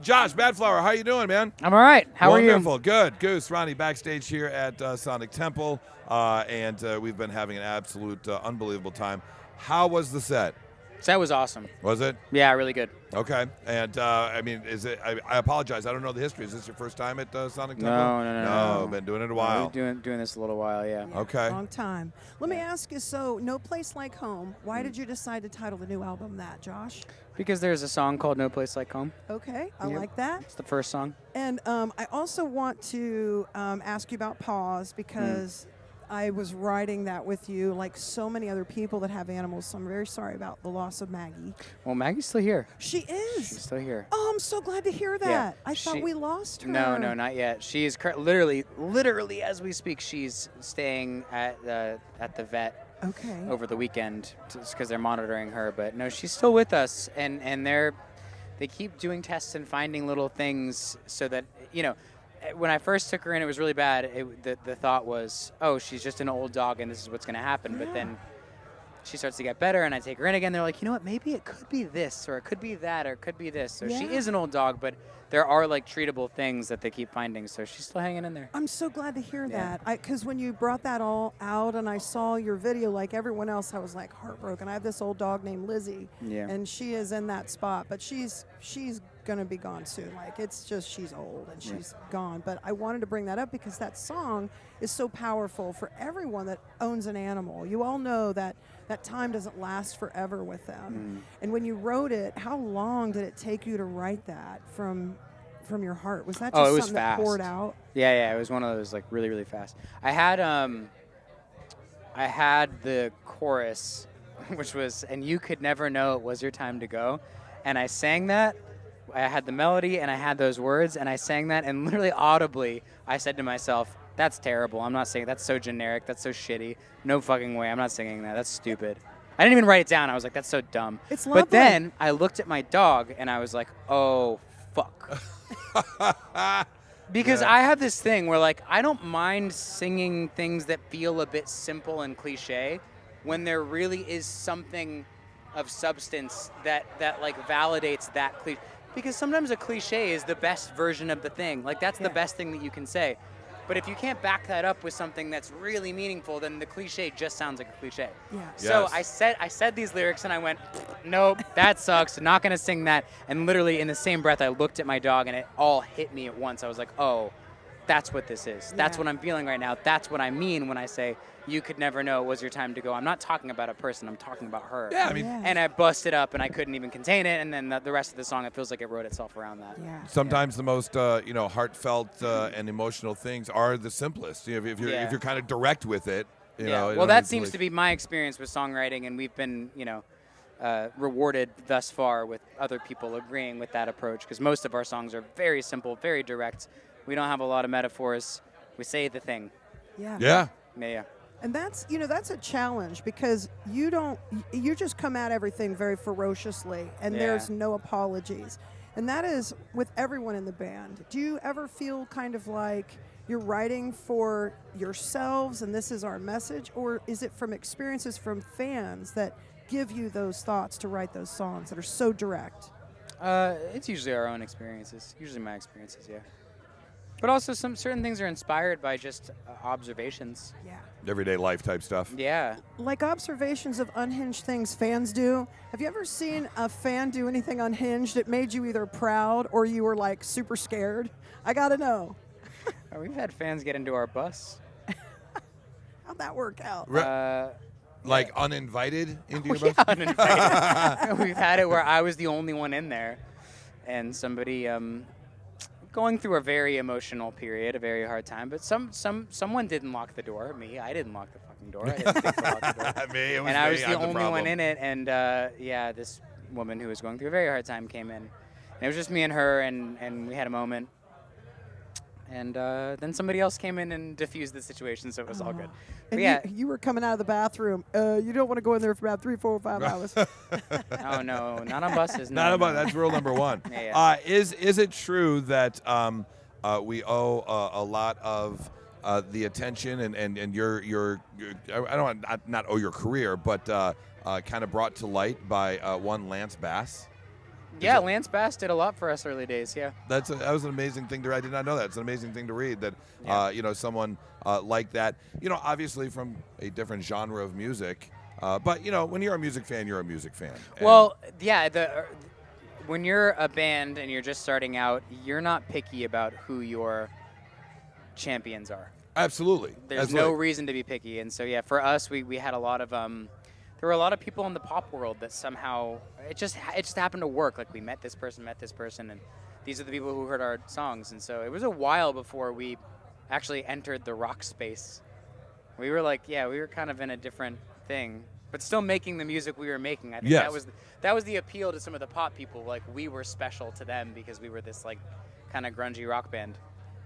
Josh, Badflower, how you doing, man? I'm all right. How are you? Wonderful. Good. Goose, Ronni, backstage here at Sonic Temple, and we've been having an absolute unbelievable time. How was the set? That was awesome. Was it? Yeah, really good. Okay. And, I mean, is it? I apologize. I don't know the history. Is this your first time at Sonic Temple? No. Been doing it a while. We've been doing this a little while, yeah. Okay. Long time. Let me ask you, so No Place Like Home, why did you decide to title the new album that, Josh? Because there's a song called No Place Like Home. Okay, I Yep. like that. It's the first song. And I also want to ask you about Paws because I was writing that with you, like so many other people that have animals, so I'm very sorry about the loss of Maggie. Well, Maggie's still here. She is? She's still here. Oh, I'm so glad to hear that. Yeah, I thought we lost her. No, not yet. She's literally as we speak, she's staying at the vet Okay. over the weekend because they're monitoring her. But no, she's still with us, and they keep doing tests and finding little things so that, you know, when I first took her in, it was really bad. The thought was, oh, she's just an old dog and this is what's going to happen. But then she starts to get better and I take her in again. They're like, you know what, maybe it could be this or it could be that or it could be this. So she is an old dog, but there are like treatable things that they keep finding. So she's still hanging in there. I'm so glad to hear that. Because when you brought that all out and I saw your video like everyone else, I was like heartbroken. I have this old dog named Lizzie, and she is in that spot, but she's going to be gone soon. Like, it's just she's old and she's gone. But I wanted to bring that up because that song is so powerful for everyone that owns an animal. You all know that time doesn't last forever with them. And when you wrote it, how long did it take you to write that from your heart? Was that just it was something fast. that poured out? Yeah, it was one of those like really, really fast. I had the chorus, which was, and you could never know it was your time to go. And I sang that. I had the melody and I had those words and I sang that, and literally audibly I said to myself, that's terrible. I'm not singing. That's so generic. That's so shitty. No fucking way. I'm not singing that. That's stupid. I didn't even write it down. I was like, that's so dumb. It's lovely. But then I looked at my dog and I was like, oh, fuck. Because I have this thing where, like, I don't mind singing things that feel a bit simple and cliche when there really is something of substance that like validates that cliche. Because sometimes a cliche is the best version of the thing. Like, that's the best thing that you can say. But if you can't back that up with something that's really meaningful, then the cliche just sounds like a cliche. Yeah. So I said these lyrics and I went, nope, that sucks. Not gonna sing that. And literally in the same breath, I looked at my dog and it all hit me at once. I was like, oh, that's what this is. That's what I'm feeling right now. That's what I mean when I say you could never know it was your time to go. I'm not talking about a person. I'm talking about her. Yeah, I mean, And I busted up and I couldn't even contain it. And then the rest of the song, it feels like it wrote itself around that. Yeah. sometimes the most heartfelt and emotional things are the simplest. You know, if you're kind of direct with it, you know. Well, that seems to be my experience with songwriting, and we've been, rewarded thus far with other people agreeing with that approach, because most of our songs are very simple, very direct. We don't have a lot of metaphors. We say the thing. Yeah. Yeah. And that's a challenge because you just come at everything very ferociously and there's no apologies. And that is with everyone in the band. Do you ever feel kind of like you're writing for yourselves and this is our message, or is it from experiences from fans that give you those thoughts to write those songs that are so direct? It's usually our own experiences. Usually my experiences, yeah. But also some certain things are inspired by just observations. Yeah. Everyday life type stuff. Yeah. Like observations of unhinged things fans do. Have you ever seen a fan do anything unhinged that made you either proud or you were like super scared? I gotta know. We've had fans get into our bus. How'd that work out? Like uninvited into your Yeah, bus? uninvited. We've had it where I was the only one in there, and somebody going through a very emotional period, a very hard time. But someone didn't lock the door. Me, I didn't lock the fucking door. I didn't think to lock the door. Me, it was and I was me. the I'm only problem. one in it. And this woman who was going through a very hard time came in. And it was just me and her, and we had a moment. And then somebody else came in and diffused the situation, so it was all good. And But you were coming out of the bathroom. You don't want to go in there for about 3, 4, 5 hours. Oh no, not on buses. Not No, about no. that's rule number one. Yeah. Is it true that we owe a lot of the attention and your I don't want not owe your career, but kind of brought to light by one Lance Bass? Yeah, Lance Bass did a lot for us early days. Yeah. That was an amazing thing to. I did not know that. It's an amazing thing to read that someone like that. Obviously from a different genre of music, but when you're a music fan, you're a music fan. Well, yeah. When you're a band and you're just starting out, you're not picky about who your champions are. Absolutely. There's no reason to be picky, and so yeah, for us, we had a lot of there were a lot of people in the pop world that somehow it just happened to work. Like we met this person, and these are the people who heard our songs. And so it was a while before we actually entered the rock space. We were like, we were kind of in a different thing, but still making the music we were making. I think that was the appeal to some of the pop people. Like we were special to them because we were this like kind of grungy rock band.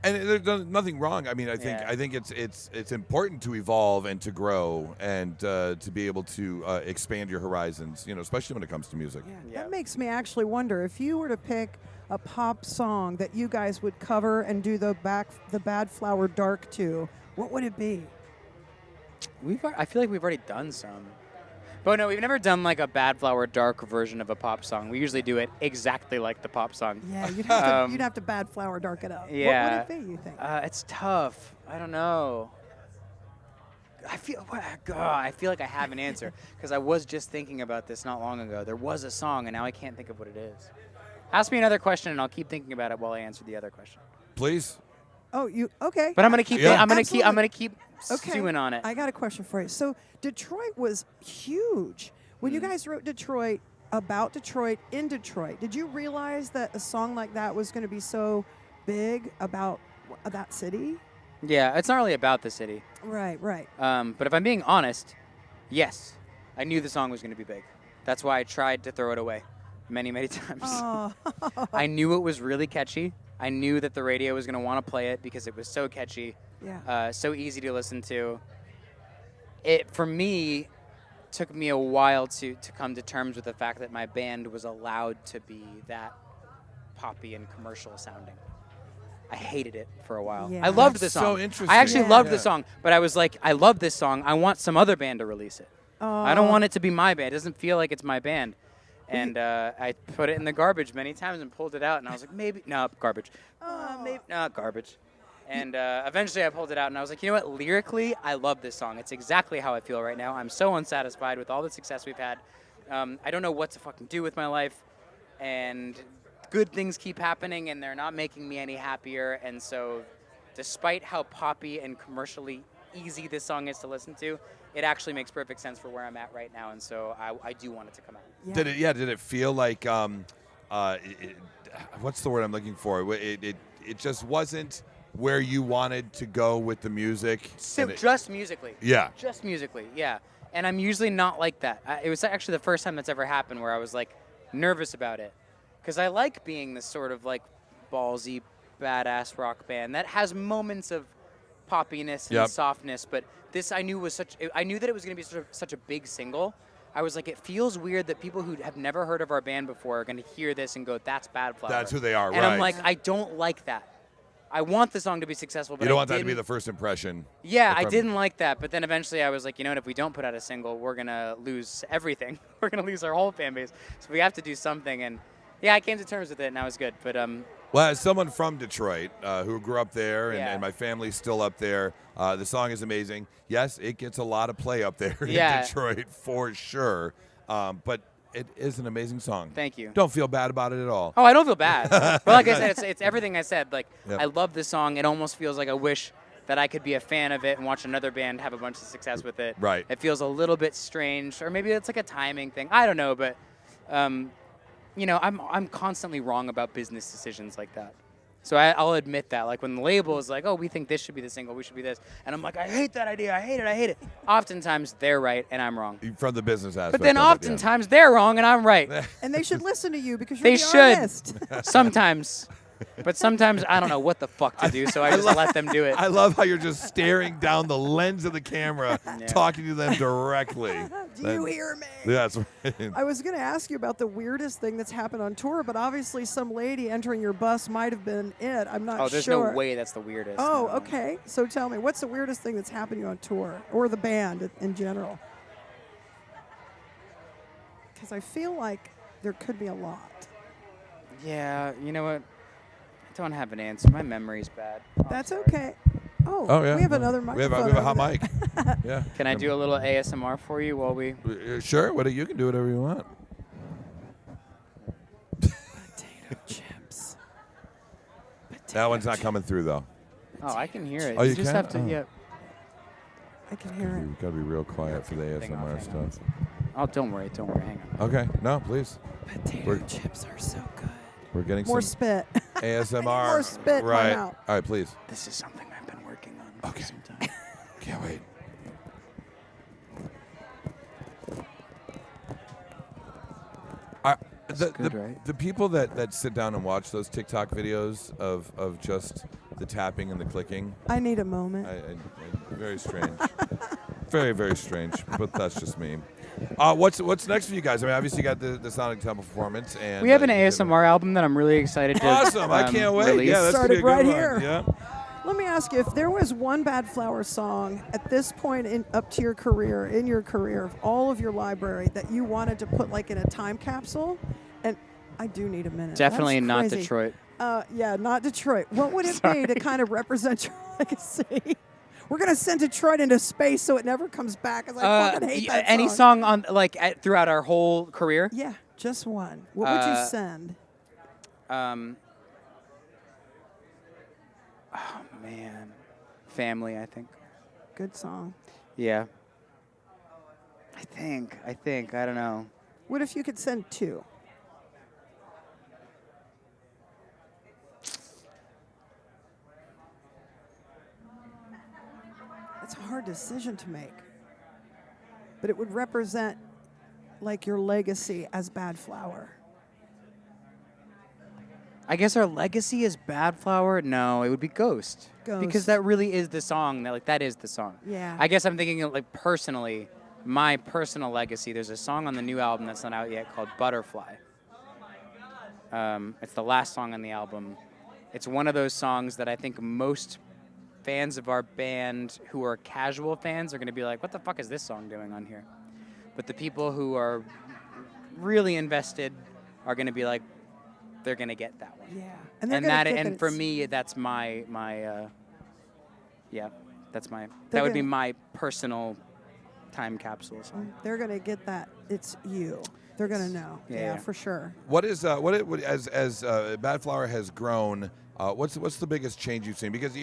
And there's nothing wrong. I mean, I think it's important to evolve and to grow and to be able to expand your horizons. Especially when it comes to music. Yeah. That makes me actually wonder if you were to pick a pop song that you guys would cover and do the Badflower Dark to, what would it be? I feel like we've already done some. But no, we've never done like a Badflower Dark version of a pop song. We usually do it exactly like the pop song. Yeah, you'd have to Badflower Dark it up. Yeah. What would it be, you think? It's tough. I don't know. I feel like I have an answer because I was just thinking about this not long ago. There was a song, and now I can't think of what it is. Ask me another question, and I'll keep thinking about it while I answer the other question. Please. Oh, okay. But I'm gonna keep. I'm gonna keep stewing on it. I got a question for you. So Detroit was huge when you guys wrote Detroit, about Detroit, in Detroit. Did you realize that a song like that was going to be so big about that city? Yeah, it's not really about the city. Right. But if I'm being honest, yes, I knew the song was going to be big. That's why I tried to throw it away many, many times. Oh. I knew it was really catchy. I knew that the radio was going to want to play it because it was so catchy, so easy to listen to. It, for me, took me a while to come to terms with the fact that my band was allowed to be that poppy and commercial sounding. I hated it for a while. Yeah. I loved That's the song. so interesting. I actually loved the song, but I was like, I love this song. I want some other band to release it. I don't want it to be my band. It doesn't feel like it's my band. And I put it in the garbage many times and pulled it out, and I was like, garbage. Garbage. And eventually I pulled it out, and I was like, you know what? Lyrically, I love this song. It's exactly how I feel right now. I'm so unsatisfied with all the success we've had. I don't know what to fucking do with my life, and good things keep happening, and they're not making me any happier. And so despite how poppy and commercially easy this song is to listen to, it actually makes perfect sense for where I'm at right now, and so I do want it to come out. Yeah. Did it feel like what's the word I'm looking for? It just wasn't where you wanted to go with the music. So just musically. Yeah. Just musically. Yeah. And I'm usually not like that. It was actually the first time that's ever happened where I was like nervous about it, because I like being this sort of like ballsy, badass rock band that has moments of poppiness and softness, but this I knew that it was going to be such a big single. I was like, it feels weird that people who have never heard of our band before are going to hear this and go, that's Badflower. That's who they are, and right. I'm like, I don't like that. I want the song to be successful, but you don't want that to be the first impression. Yeah, I didn't like that, but then eventually I was like, you know what, if we don't put out a single, we're going to lose everything. We're going to lose our whole fan base. So we have to do something, and yeah, I came to terms with it, and I was good. But well, as someone from Detroit who grew up there, and my family's still up there, the song is amazing. Yes, it gets a lot of play up there in Detroit for sure, but it is an amazing song. Thank you. Don't feel bad about it at all. Oh, I don't feel bad. But like I said, it's everything I said. Like, I love this song. It almost feels like I wish that I could be a fan of it and watch another band have a bunch of success with it. Right. It feels a little bit strange, or maybe it's like a timing thing. I don't know, but you know, I'm constantly wrong about business decisions like that. So I'll admit that. Like when the label is like, oh, we think this should be the single, we should be this. And I'm like, I hate that idea. I hate it. Oftentimes they're right and I'm wrong. From the business aspect. But then oftentimes they're wrong and I'm right. And they should listen to you because you're they the should. artist. Sometimes. But sometimes I don't know what the fuck to do, so I just let them do it. I love how you're just staring down the lens of the camera, talking to them directly. Do you hear me? Yeah, that's right. I was going to ask you about the weirdest thing that's happened on tour, but obviously some lady entering your bus might have been it. I'm not sure. Oh, there's no way that's the weirdest. Oh, no. okay. So tell me, what's the weirdest thing that's happened to you on tour, or the band in general? Because I feel like there could be a lot. Yeah, you know what? I don't have an answer. My memory's bad. That's okay. Oh, yeah. We have another microphone. We have a hot mic. Yeah. Can I do a little ASMR for you while we? Sure. You can do whatever you want. Potato chips. That one's not coming through though. Oh, I can hear it. Oh, you just can? have to. Oh. Yeah. I can hear it. You've got to be real quiet for the ASMR stuff. Oh, don't worry. Hang on. Okay. No, please. Potato chips are so good. We're getting more some spit. ASMR. More spit in my Right. mouth. All right, please. This is something I've been working on for some time. Can't wait. The people that sit down and watch those TikTok videos of just the tapping and the clicking. I need a moment. Very strange. Very, very strange. But that's just me. What's next for you guys? I mean, obviously you got the Sonic Temple performance, and we have an ASMR album that I'm really excited to. Awesome! I can't wait. Release. Yeah, that's started gonna be a right good here. one. Yeah. Let me ask you, if there was one Badflower song at this point up to your career, in your career, of all of your library that you wanted to put like in a time capsule, and I do need a minute. Definitely That's not crazy. Detroit. Yeah, not Detroit. What would it be to kind of represent your legacy? We're gonna send Detroit into space so it never comes back. 'Cause I fucking hate that any song on throughout our whole career? Yeah, just one. What would you send? Oh man, Family. I think. Good song. Yeah. I think. I don't know. What if you could send two? It's a hard decision to make. But it would represent like your legacy as Badflower. I guess our legacy is Badflower. No, it would be Ghost. Because that really is the song. That is the song. Yeah. I guess I'm thinking like personally, my personal legacy. There's a song on the new album that's not out yet called Butterfly. It's the last song on the album. It's one of those songs that I think most fans of our band who are casual fans are going to be like, what the fuck is this song doing on here? But the people who are really invested are going to be like, they're going to get that one. Yeah. And for me, that's my that would be my personal time capsule song. They're going to get that. It's you. They're going to know. Yeah, for sure. What is as Badflower has grown, what's the biggest change you've seen? Because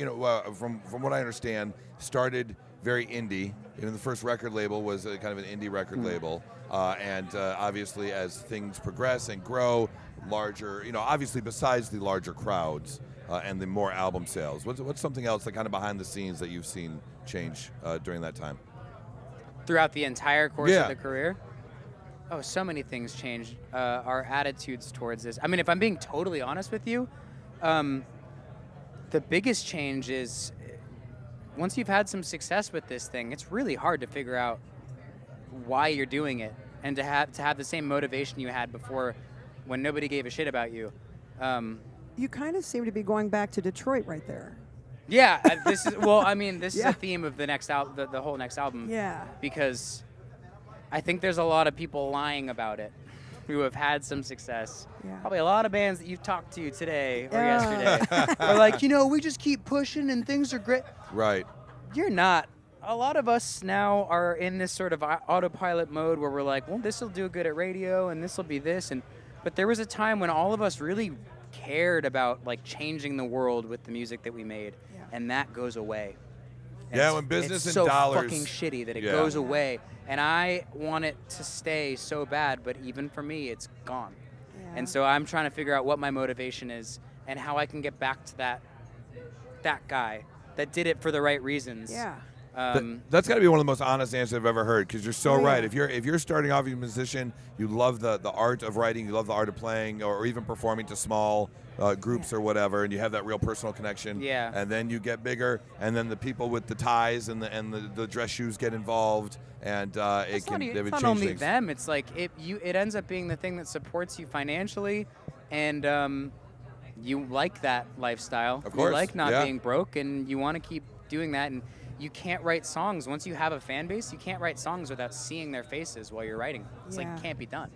from what I understand, started very indie. The first record label was kind of an indie record label, and obviously as things progress and grow, larger. Obviously besides the larger crowds and the more album sales, what's something else that kind of behind the scenes that you've seen change during that time? Throughout the entire course of the career. Oh, so many things changed. Our attitudes towards this. I mean, if I'm being totally honest with you, the biggest change is once you've had some success with this thing, it's really hard to figure out why you're doing it and to have the same motivation you had before when nobody gave a shit about you. You kind of seem to be going back to Detroit right there. Yeah, this is this is a theme of the next album, the whole next album. Yeah. Because I think there's a lot of people lying about it who have had some success. Yeah. Probably a lot of bands that you've talked to today or yesterday are like, we just keep pushing and things are great. Right. You're not. A lot of us now are in this sort of autopilot mode where we're like, well, this will do good at radio and this will be this. But there was a time when all of us really cared about changing the world with the music that we made, and that goes away. And when business and so dollars. Fucking shitty that it goes away, and I want it to stay so bad. But even for me, it's gone. Yeah. And so I'm trying to figure out what my motivation is and how I can get back to that guy that did it for the right reasons. Yeah. That's got to be one of the most honest answers I've ever heard, because you're so right. If you're starting off as a musician, you love the art of writing, you love the art of playing, or even performing to small groups or whatever, and you have that real personal connection. Yeah. And then you get bigger, and then the people with the ties and the dress shoes get involved, and it's not only them. It's like it ends up being the thing that supports you financially, and you like that lifestyle. Of course. You like not being broke, and you want to keep doing that. And you can't write songs. Once you have a fan base, you can't write songs without seeing their faces while you're writing. It's like it can't be done.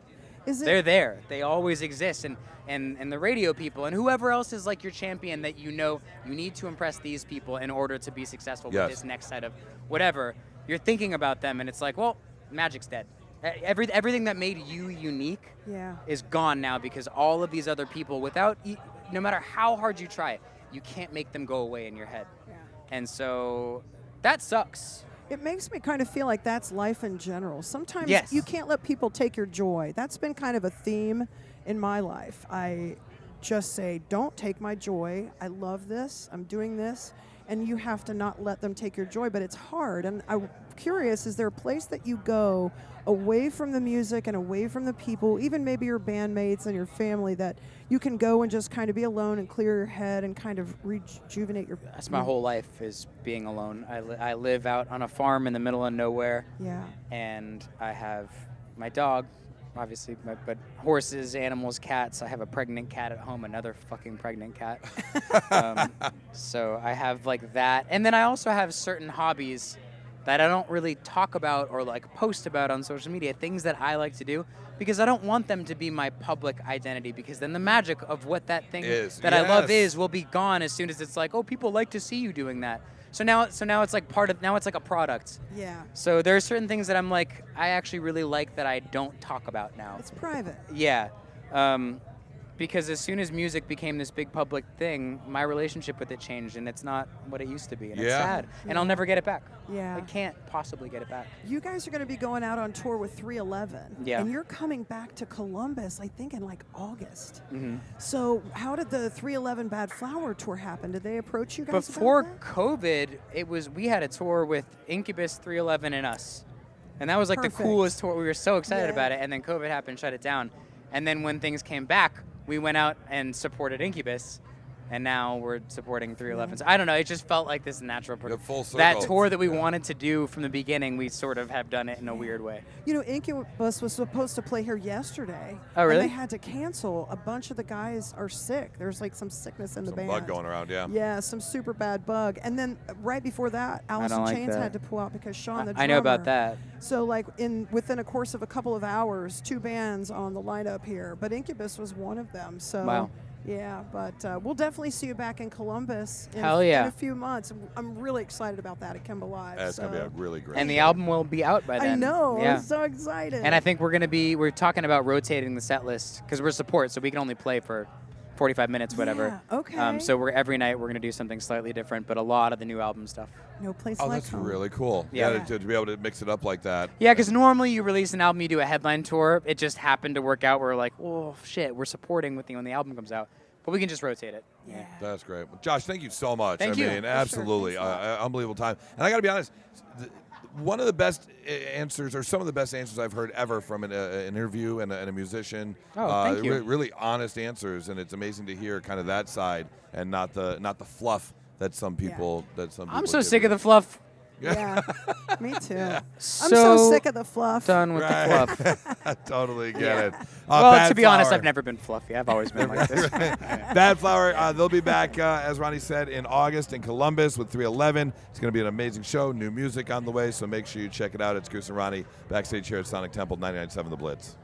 They're there. They always exist. And the radio people and whoever else is like your champion that you need to impress these people in order to be successful with this next set of whatever. You're thinking about them, and it's like, well, magic's dead. Everything that made you unique is gone now because all of these other people, no matter how hard you try, you can't make them go away in your head. Yeah. And so that sucks. It makes me kind of feel like that's life in general. Sometimes you can't let people take your joy. That's been kind of a theme in my life. I just say, don't take my joy. I love this. I'm doing this. And you have to not let them take your joy, but it's hard. And I'm curious, is there a place that you go away from the music and away from the people, even maybe your bandmates and your family, that you can go and just kind of be alone and clear your head and kind of rejuvenate your... That's my whole life, is being alone. I live out on a farm in the middle of nowhere. Yeah. And I have my dog, obviously, but horses, animals, cats. I have a pregnant cat at home, another fucking pregnant cat. So I have like that. And then I also have certain hobbies that I don't really talk about or like post about on social media, things that I like to do, because I don't want them to be my public identity, because then the magic of what that thing that I love will be gone as soon as it's like, oh, people like to see you doing that. So now it's like it's like a product. Yeah. So there are certain things that I'm like, I actually really like that I don't talk about now. It's private. Yeah. Because as soon as music became this big public thing, my relationship with it changed, and it's not what it used to be, and it's sad. And I'll never get it back. Yeah. I can't possibly get it back. You guys are going to be going out on tour with 311. Yeah. And you're coming back to Columbus, I think, in like August. Mm-hmm. So how did the 311 Badflower tour happen? Did they approach you guys Before about that? COVID, we had a tour with Incubus, 311, and us. And that was like the coolest tour. We were so excited about it, and then COVID happened, shut it down. And then when things came back, we went out and supported Incubus, and now we're supporting 311. So I don't know. It just felt like this natural full circle. That tour that we wanted to do from the beginning, we sort of have done it in a weird way. You know, Incubus was supposed to play here yesterday. Oh, really? And they had to cancel. A bunch of the guys are sick. There's like some sickness in the band. Bug going around, yeah. Yeah, some super bad bug. And then right before that, Alice in Chains had to pull out because Sean, the drummer. I know about that. So like within a course of a couple of hours, 2 bands on the lineup here. But Incubus was one of them. So. Wow. Yeah, but we'll definitely see you back in Columbus in a few months. I'm really excited about that at Kemba Live. That's going to be a really great And the album will be out by then. I know. Yeah. I'm so excited. And I think we're talking about rotating the set list because we're support, so we can only play for 45 minutes, whatever. Yeah, okay. So every night we're going to do something slightly different, but a lot of the new album stuff. No place like that's home. really cool. Yeah. To be able to mix it up like that. Yeah, because normally you release an album, you do a headline tour. It just happened to work out. We're like, oh, shit, we're supporting with you when the album comes out. But we can just rotate it. Yeah. That's great. Well, Josh, thank you so much. Thank you. I mean, absolutely. Sure. Unbelievable time. And I got to be honest, one of the best answers, or some of the best answers I've heard ever from an interview and a musician. Oh, thank you. Really honest answers, and it's amazing to hear kind of that side and not the fluff that some people I'm so sick of the fluff. Yeah, me too. Yeah. I'm so sick of the fluff. Done with the fluff. I totally get it. Well, to be honest, I've never been fluffy. I've always been like this. Badflower, they'll be back, as Ronnie said, in August in Columbus with 311. It's going to be an amazing show. New music on the way, so make sure you check it out. It's Goose and Ronnie backstage here at Sonic Temple 99.7 The Blitz.